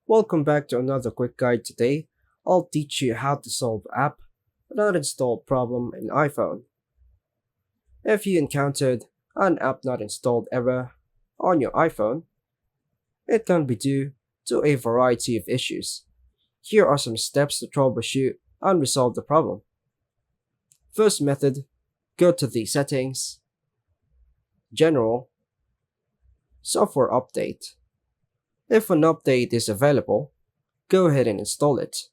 Welcome back to another quick guide. Today, I'll teach you how to solve app not installed problem in iPhone. If you encountered an app not installed error on your iPhone, it can be due to a variety of issues. Here are some steps to troubleshoot and resolve the problem. First method, go to the Settings, General, Software Update. If an update is available, go ahead and install it.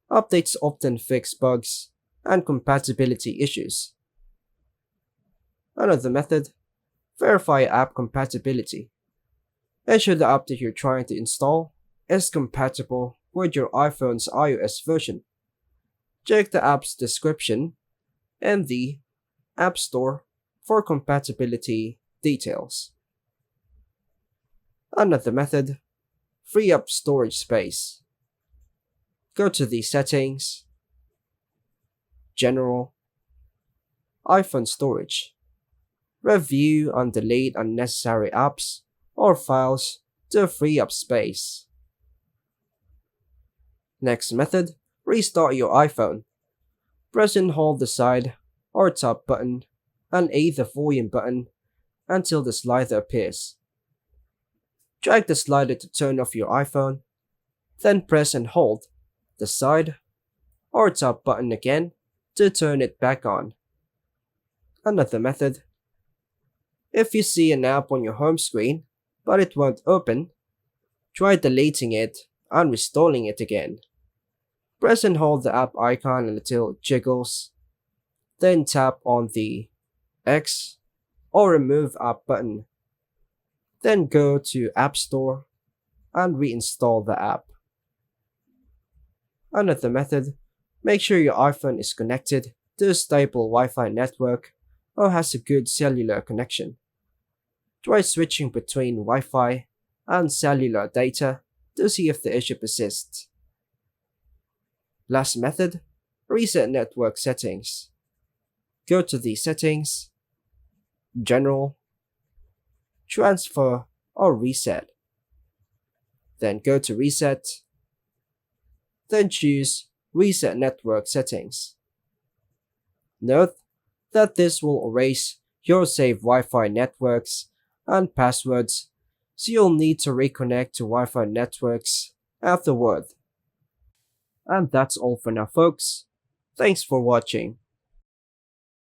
Updates often fix bugs and compatibility issues. Another method, verify app compatibility. Ensure the app that you're trying to install is compatible with your iPhone's iOS version. Check the app's description and the App Store for compatibility details. Another method, free up storage space. Go to the Settings, General, iPhone Storage. Review and delete unnecessary apps or files to free up space. Next method, restart your iPhone. Press and hold the side or top button and the volume button until the slider appears. Drag the slider to turn off your iPhone, then press and hold the side or top button again to turn it back on. Another method, if you see an app on your home screen but it won't open, try deleting it and reinstalling it again. Press and hold the app icon until it jiggles, then tap on the X or remove app button. Then go to App Store and reinstall the app. Another method, make sure your iPhone is connected to a stable Wi-Fi network or has a good cellular connection. Try switching between Wi-Fi and cellular data to see if the issue persists. Last method, reset network settings. Go to the Settings, General, Transfer or Reset. Then go to Reset. Then choose Reset Network Settings. Note that this will erase your saved Wi-Fi networks and passwords, so you'll need to reconnect to Wi-Fi networks afterward. And that's all for now, folks. Thanks for watching.